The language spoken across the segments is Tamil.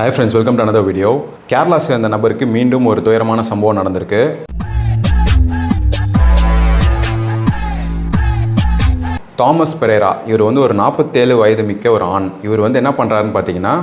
Hi friends, welcome to another video. Kerala சேர்ந்த நபருக்கு மீண்டும் ஒரு துயரமான சம்பவம் நடந்திருக்கு. தாமஸ் பெரேரா இவர் வந்து ஒரு 47 வயது மிக்க ஒரு ஆண். இவர் வந்து என்ன பண்ணுறாருன்னு பார்த்தீங்கன்னா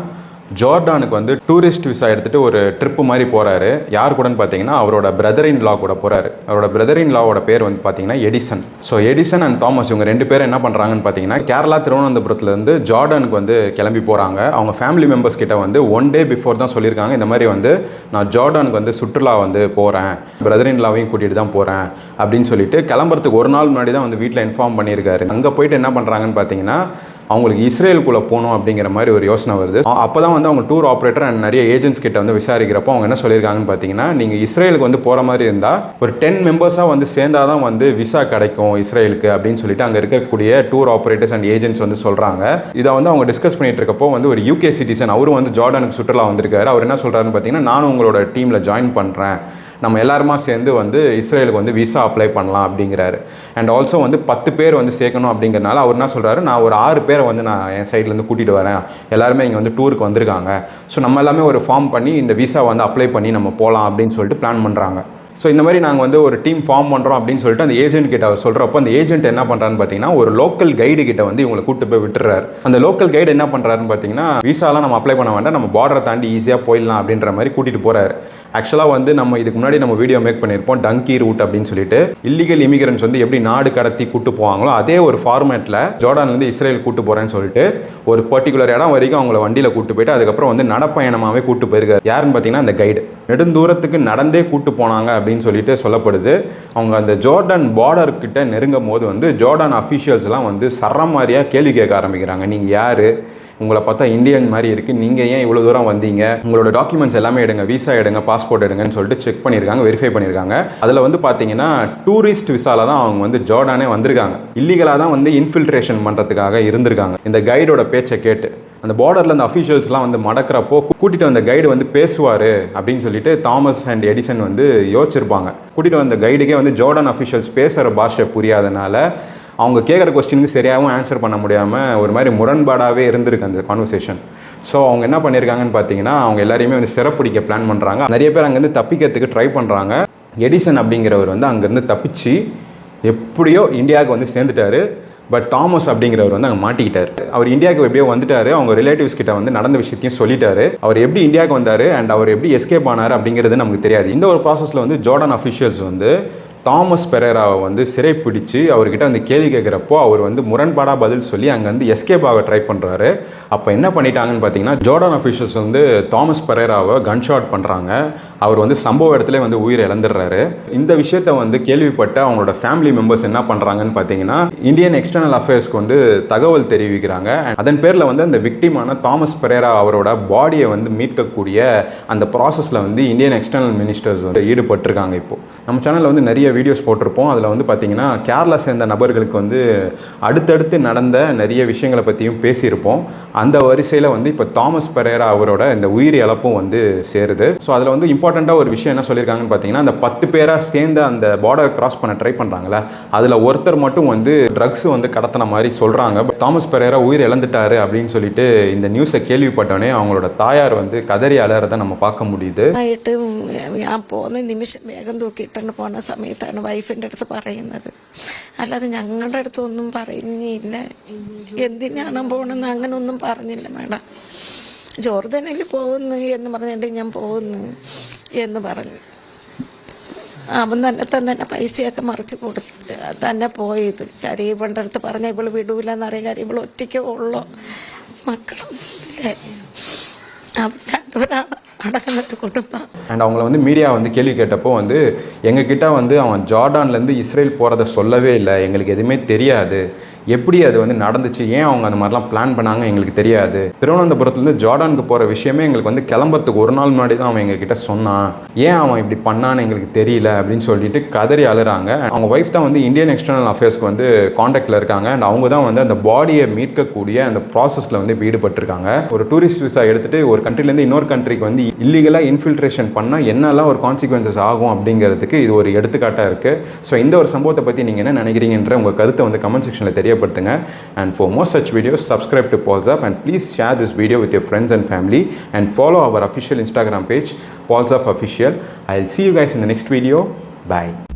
ஜோர்டானுக்கு வந்து டூரிஸ்ட் விசா எடுத்துகிட்டு ஒரு ட்ரிப்பு மாதிரி போகிறாரு. யார் கூடன்னு பார்த்தீங்கன்னா அவரோட பிரதர் இன் லா கூட போகிறாரு. அவரோட பிரதர் இன் லாவோட பேர் வந்து பார்த்தீங்கன்னா Edison. So Edison and Thomas இவங்க ரெண்டு பேரும் என்ன பண்ணுறாங்கன்னு பார்த்தீங்கன்னா கேரளா திருவனந்தபுரத்துலேருந்து ஜோர்டானுக்கு வந்து கிளம்பி போகிறாங்க. அவங்க ஃபேமிலி மெம்பர்ஸ் கிட்ட வந்து 1 day பிஃபோர் தான் சொல்லியிருக்காங்க, இந்த மாதிரி வந்து நான் ஜோர்டானுக்கு வந்து சுற்றுலா வந்து போகிறேன், பிரதர் இன் லாவையும் கூட்டிகிட்டு தான் போகிறேன் அப்படின்னு சொல்லிட்டு கிளம்புறதுக்கு ஒரு நாள் முன்னாடி தான் வந்து வீட்டில் இன்ஃபார்ம் பண்ணியிருக்காரு. அங்கே போயிட்டு என்ன பண்ணுறாங்கன்னு பார்த்தீங்கன்னா அவங்களுக்கு இஸ்ரேலுக்குள்ளே போகணும் அப்படிங்கிற மாதிரி ஒரு யோசனை வருது. அப்போ தான் வந்து அவங்க டூர் ஆப்ரேட்டர் அண்ட் நிறைய ஏஜென்ட்ஸ் கிட்ட வந்து விசாரிக்கிறப்போ அவங்க என்ன சொல்லியிருக்காங்கன்னு பார்த்தீங்கன்னா நீங்கள் இஸ்ரேலுக்கு வந்து போகிற மாதிரி இருந்தால் ஒரு 10 மெம்பர்ஸாக வந்து சேர்ந்தால் தான் வந்து விசா கிடைக்கும் இஸ்ரேலுக்கு அப்படின்னு சொல்லிட்டு அங்கே இருக்கக்கூடிய டூர் ஆப்ரேட்டர்ஸ் அண்ட் ஏஜென்ட்ஸ் வந்து சொல்கிறாங்க. இதை வந்து அவங்க டிஸ்கஸ் பண்ணிட்டு இருக்கப்போ வந்து ஒரு UK சிட்டிசன் அவரும் வந்து ஜோர்டானுக்கு சுற்றுலா வந்திருக்காரு. அவர் என்ன சொல்கிறாருன்னு பார்த்தீங்கன்னா நானும் உங்களோட டீமில் ஜாயின் பண்ணுறேன், நம்ம எல்லாருமா சேர்ந்து வந்து இஸ்ரேலுக்கு வந்து விசா அப்ளை பண்ணலாம் அப்படிங்கிறாரு. அண்ட் ஆல்சோ வந்து 10 பேர் வந்து சேர்க்கணும் அப்படிங்கிறனால அவர் என்ன சொல்கிறாரு, நான் ஒரு 6 பேரை வந்து நான் என் சைட்லேருந்து கூட்டிகிட்டு வரேன், எல்லாருமே இங்கே வந்து டூருக்கு வந்திருக்காங்க, ஸோ நம்ம எல்லாமே ஒரு ஃபார்ம் பண்ணி இந்த விசா வந்து அப்ளை பண்ணி நம்ம போகலாம் அப்படின்னு சொல்லிட்டு பிளான் பண்ணுறாங்க. ஸோ இந்த மாதிரி நாங்கள் வந்து ஒரு டீம் ஃபார்ம் பண்ணுறோம் அப்படின்னு சொல்லிட்டு அந்த ஏஜென்ட் கிட்ட அவர் சொல்கிறப்போ அந்த ஏஜென்ட் என்ன பண்ணுறான்னு பார்த்தீங்கன்னா ஒரு லோக்கல் கைடு கிட்ட வந்து இவங்களை கூட்டு போய் விட்டுறாரு. அந்த லோக்கல் கைடு என்ன பண்ணுறாருன்னு பார்த்தீங்கன்னா விசாலாம் நம்ம அப்ளை பண்ண வேண்டாம், நம்ம பார்டரை தாண்டி ஈஸியாக போயிடலாம் அப்படின்ற மாதிரி கூட்டிகிட்டு போகிறாரு. ஆக்சுவலாக வந்து நம்ம இதுக்கு முன்னாடி நம்ம வீடியோ மேக் பண்ணியிருப்போம் டங்கி ரூட் அப்படின்னு சொல்லிட்டு இல்லீகல் இமிகிரன்ஸ் வந்து எப்படி நாடு கடத்தி கூட்டு போவாங்களோ அதே ஒரு ஃபார்மேட்டில் ஜோர்டான்லேருந்து இஸ்ரேல் கூட்டு போகிறேன்னு சொல்லிட்டு ஒரு பர்டிகுலர் இடம் வரைக்கும் அவங்கள வண்டியில் கூட்டு போயிட்டு அதுக்கப்புறம் வந்து நடப்பயணமாகவே கூட்டு போயிருக்காரு. யாருன்னு பார்த்தீங்கன்னா அந்த கைடு நெடுந்தூரத்துக்கு நடந்தே கூட்டு போனாங்க அப்படின்னு சொல்லிட்டு சொல்லப்படுது. அவங்க அந்த ஜோர்டான் பார்டர்கிட்ட நெருங்கும் போது வந்து ஜோர்டான் அஃபீஷியல்ஸ்லாம் வந்து சரமாரியாக கேள்வி கேட்க ஆரம்பிக்கிறாங்க. நீங்கள் யார், உங்களை பார்த்தா இந்தியன் மாதிரி இருக்குது, நீங்கள் ஏன் இவ்வளோ தூரம் வந்தீங்க, உங்களோட டாக்குமெண்ட்ஸ் எல்லாமே எடுங்க, விசா எடுங்க, பாஸ்போர்ட் எடுங்கன்னு சொல்லிட்டு செக் பண்ணியிருக்காங்க, வெரிஃபை பண்ணியிருக்காங்க. அதில் வந்து பார்த்தீங்கன்னா டூரிஸ்ட் விசாவில் தான் அவங்க வந்து ஜோர்டானே வந்திருக்காங்க. இல்லீகலாக தான் வந்து இன்ஃபில்ட்ரேஷன் பண்ணுறதுக்காக இருந்திருக்காங்க. இந்த கைடோட பேச்சை கேட்டு அந்த பார்டரில் அந்த அஃபீஷியல்ஸ்லாம் வந்து மடக்கிறப்போ கூட்டிகிட்டு வந்த கைடு வந்து பேசுவார் அப்படின்னு சொல்லிட்டு தாமஸ் அண்ட் எடிசன் வந்து யோசிச்சிருப்பாங்க. கூட்டிகிட்டு வந்த கைடுக்கே வந்து ஜோர்டான் அஃபீஷியல்ஸ் பேசுகிற பாஷை புரியாதனால அவங்க கேட்குற கொஸ்டினுக்கு சரியாகவும் ஆன்சர் பண்ண முடியாமல் ஒரு மாதிரி முரண்பாடாகவே இருந்திருக்கு அந்த கான்வர்சேஷன். ஸோ அவங்க என்ன பண்ணியிருக்காங்கன்னு பார்த்தீங்கன்னா அவங்க எல்லாரையுமே வந்து சிறப்பிடிக்க பிளான் பண்ணுறாங்க. நிறைய பேர் அங்கேருந்து தப்பிக்கிறதுக்கு ட்ரை பண்ணுறாங்க. எடிசன் அப்படிங்கிறவர் வந்து அங்கேருந்து தப்பிச்சு எப்படியோ இந்தியாவுக்கு வந்து சேர்ந்துட்டார். பட் தாமஸ் அப்படிங்கிறவர் வந்து அங்கே மாட்டிக்கிட்டார். அவர் இந்தியாவுக்கு எப்படியோ வந்துட்டார். அவங்க ரிலேட்டிவ்ஸ் கிட்ட வந்து நடந்த விஷயத்தையும் சொல்லிட்டாரு. அவர் எப்படி இந்தியாவுக்கு வந்தார் அண்ட் அவர் எப்படி எஸ்கேப் ஆனார் அப்படிங்கிறது நமக்கு தெரியாது. இந்த ஒரு ப்ராசஸில் வந்து ஜோர்டான் அஃபிஷியல்ஸ் வந்து தாமஸ் பெரேராவை வந்து சிறைப்பிடிச்சு அவர்கிட்ட வந்து கேள்வி கேட்குறப்போ அவர் வந்து முரண்பாடாக பதில் சொல்லி அங்கே வந்து எஸ்கேப் ஆக ட்ரை பண்ணுறாரு. அப்போ என்ன பண்ணிட்டாங்கன்னு பார்த்தீங்கன்னா ஜோர்டான் அஃபிஷியல்ஸ் வந்து தாமஸ் பெரேராவை கன் ஷாட் பண்ணுறாங்க. அவர் வந்து சம்பவ இடத்துல வந்து உயிரை இழந்துடுறாரு. இந்த விஷயத்தை வந்து கேள்விப்பட்ட அவங்களோட ஃபேமிலி மெம்பர்ஸ் என்ன பண்ணுறாங்கன்னு பார்த்தீங்கன்னா இந்தியன் எக்ஸ்டர்னல் அஃபேர்ஸ்க்கு வந்து தகவல் தெரிவிக்கிறாங்க. அதன் பேரில் வந்து அந்த விக்டிமான தாமஸ் பெரேரா அவரோட பாடியை வந்து மீட்கக்கூடிய அந்த ப்ராசஸில் வந்து இந்தியன் எக்ஸ்டர்னல் மினிஸ்டர்ஸ் வந்து ஈடுபட்டிருக்காங்க. இப்போது நம்ம சேனலில் வந்து நிறைய வீடியோஸ் போட்டிருப்போம். அதில் வந்து பார்த்திங்கன்னா கேரளா சேர்ந்த நபர்களுக்கு வந்து அடுத்தடுத்து நடந்த நிறைய விஷயங்களை பற்றியும் பேசியிருப்போம். அந்த வரிசையில் வந்து இப்போ தாமஸ் பெரேரா அவரோட இந்த உயிர் இழப்பும் வந்து சேருது. ஸோ அதில் வந்து இம்பார்ட்டண்ட்டாக ஒரு விஷயம் என்ன சொல்லியிருக்காங்கன்னு பார்த்தீங்கன்னா அந்த 10 பேராக சேர்ந்து அந்த பார்டர் கிராஸ் பண்ண ட்ரை பண்ணுறாங்களே அதில் ஒருத்தர் மட்டும் வந்து ட்ரக்ஸ் வந்து கடத்தின மாதிரி சொல்கிறாங்க. தாமஸ் பெரேரா உயிர் இழந்துட்டாரு அப்படின்னு சொல்லிட்டு இந்த நியூஸை கேள்விப்பட்டோன்னே அவங்களோட தாயார் வந்து கதறி அலறதை நம்ம பார்க்க முடியுது. ഞാൻ പോകുന്ന നിമിഷം വേഗം തൂക്കിയിട്ടുണ്ട് പോണ സമയത്താണ് വൈഫിൻ്റെ അടുത്ത് പറയുന്നത്. അല്ലാതെ ഞങ്ങളുടെ അടുത്തൊന്നും പറഞ്ഞില്ല. എന്തിനാണ് പോകണമെന്ന് അങ്ങനെ ഒന്നും പറഞ്ഞില്ല മാഡം. ജോർദനിൽ പോകുന്നു എന്ന് പറഞ്ഞിട്ട് ഞാൻ പോകുന്നു എന്ന് പറഞ്ഞു. അവൻ തന്നെ പൈസയൊക്കെ മറിച്ച് കൊടുത്ത് തന്നെ പോയത്. കാര്യം ഇവളുടെ അടുത്ത് പറഞ്ഞാൽ ഇവള് വിടൂലെന്നറിയാം. കാര്യം ഇവള് ഒറ്റയ്ക്കേ ഉള്ളൂ, മക്കളും ഇല്ലേ, അവർ രണ്ടുപേരാണ് அடக்கமிட்டு கொடுப்பா. அண்ட் அவங்கள வந்து மீடியா வந்து கேள்வி கேட்டப்போ வந்து எங்ககிட்ட வந்து அவன் ஜோர்டான்லேருந்து இஸ்ரேல் போகிறத சொல்லவே இல்லை, எங்களுக்கு எதுவுமே தெரியாது, எப்படி அது வந்து நடந்துச்சு, ஏன் அவங்க அந்த மாதிரிலாம் பிளான் பண்ணாங்க எங்களுக்கு தெரியாது, திருவனந்தபுரத்துலேருந்து ஜோர்டானுக்கு போகிற விஷயமே எங்களுக்கு வந்து கிளம்புறதுக்கு ஒரு நாள் முன்னாடி தான் அவன் எங்ககிட்ட சொன்னான், ஏன் அவன் இப்படி பண்ணான்னு எங்களுக்கு தெரியல அப்படின்னு சொல்லிட்டு கதறி அழுறாங்க. அவங்க ஒய்ஃப் தான் வந்து இந்தியன் எக்ஸ்டர்னல் அஃபேர்ஸ்க்கு வந்து காண்டாக்டில் இருக்காங்க. அண்ட் அவங்க தான் வந்து அந்த பாடியை மீட்கக்கூடிய அந்த ப்ராசஸில் வந்து இப்போ ஈடுபட்டிருக்காங்க. ஒரு டூரிஸ்ட் விசா எடுத்துகிட்டு ஒரு கண்ட்ரிலேருந்து இன்னொரு கண்ட்ரிக்கு வந்து இல்லீகலாக இன்ஃபில்ட்ரேஷன் பண்ணால் என்னெல்லாம் ஒரு கான்சிக்வன்சஸ் ஆகும் அப்படிங்கிறதுக்கு இது ஒரு எடுத்துக்காட்டாக இருக்குது. ஸோ இந்த ஒரு சம்பவத்தை பற்றி நீங்கள் என்ன நினைக்கிறீங்கன்ற உங்கள் கருத்தை வந்து கமெண்ட் செக்ஷனில் தெரிய தெரியப்படுத்துங்க. And for more such videos, subscribe to Paul's Up and please share this video with your friends and family and follow our official Instagram page, Paul's Up Official. I'll see you guys in the next video. Bye.